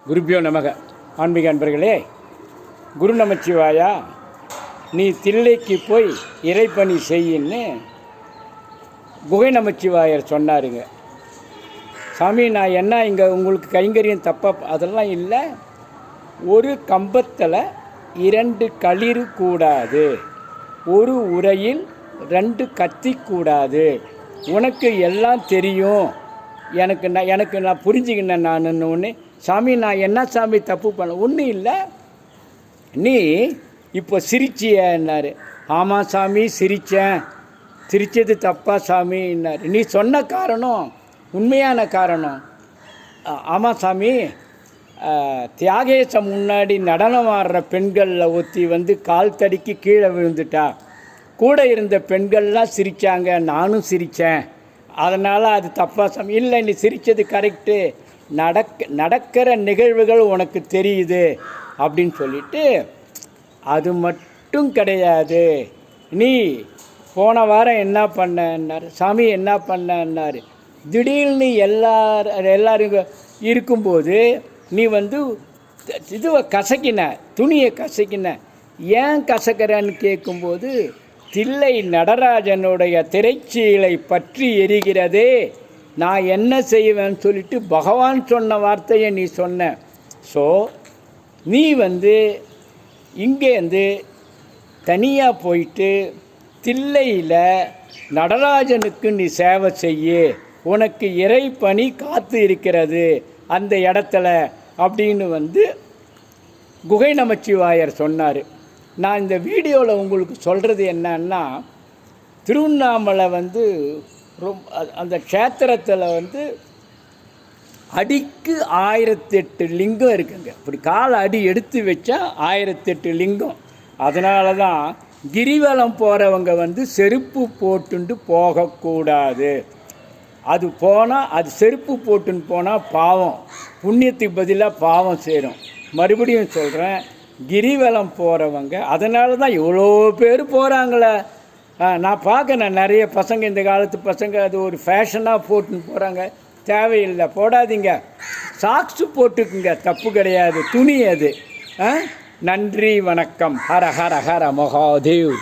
குருபியோ நமக. ஆன்மீக அன்பர்களே, குரு நமச்சிவாயா, நீ தில்லைக்கு போய் இறைப்பணி செய்யின்னு குகை நமச்சிவாயர் சொன்னாருங்க. சாமி, நான் என்ன இங்கே உங்களுக்கு கைங்கரியம் தப்பாக அதெல்லாம் இல்லை. ஒரு கம்பத்தில் 2 களிறு கூடாது, ஒரு உரையில் 2 கத்தி கூடாது. உனக்கு எல்லாம் தெரியும், எனக்கு நான் புரிஞ்சுக்கினேன். நான் ஒன்று, சாமி நான் என்ன சாமி தப்பு பண்ண? ஒன்றும் இல்லை, நீ இப்போ சிரிச்சியன்னாரு. ஆமாம் சாமி சிரித்தேன். சிரித்தது தப்பா சாமின்னாரு. நீ சொன்ன காரணம் உண்மையான காரணம். ஆமாம் சாமி, தியாகேசம் முன்னாடி நடனம் ஆடுற பெண்களில் ஒத்தி வந்து கால் தடிக்கு கீழே விழுந்துட்டா. கூட இருந்த பெண்கள்லாம் சிரித்தாங்க, நானும் சிரித்தேன். அதனால் அது தப்பா சாமி? இல்லை, நீ சிரித்தது கரெக்டு. நடக்கிற நிகழ்வுகள் உனக்கு தெரியுது அப்படின்னு சொல்லிட்டு, அது மட்டும் கிடையாது, நீ போன வாரம் என்ன பண்ணன்னாரு. சாமி என்ன பண்ணன்னாரு. திடீர்னு எல்லாரும் இருக்கும்போது நீ வந்து இதுவை கசக்கின, துணியை கசக்கின. ஏன் கசக்கிறன்னு கேட்கும்போது, தில்லை நடராஜனுடைய திரைச்சீலை பற்றி எரிகிறதே, நான் என்ன செய்வேன்னு சொல்லிட்டு பகவான் சொன்ன வார்த்தையை நீ சொன்ன. ஸோ நீ வந்து இங்கேருந்து தனியாக போயிட்டு தில்லையில் நடராஜனுக்கு நீ சேவை செய்ய, உனக்கு இறைப்பணி காத்து இருக்கிறது அந்த இடத்துல அப்படின்னு வந்து குகை நமச்சிவாயர் சொன்னார். நான் இந்த வீடியோவில் உங்களுக்கு சொல்கிறது என்னன்னா, திருவண்ணாமலை வந்து அந்த க்ஷேத்திரத்தில் வந்து அடிக்கு 1008 லிங்கம் இருக்குங்க. இப்படி காலை அடி எடுத்து வச்சா 1008 லிங்கம். அதனால தான் கிரிவலம் போகிறவங்க வந்து செருப்பு போட்டுண்டு போகக்கூடாது. அது போனால், அது செருப்பு போட்டுன்னு போனால் பாவம், புண்ணியத்துக்கு பதிலாக பாவம் சேரும். மறுபடியும் சொல்கிறேன், கிரிவலம் போகிறவங்க, அதனால தான் இவ்வளோ பேர் போகிறாங்களே. நான் பார்க்கணும் நிறைய பசங்க, இந்த காலத்து பசங்க அது ஒரு ஃபேஷனாக போட்டுன்னு போகிறாங்க. தேவையில்லை, போடாதீங்க. சாக்ஸு போட்டுக்குங்க, தப்பு கிடையாது, துணி அது. நன்றி, வணக்கம். ஹர ஹர ஹர மகாதேவ்.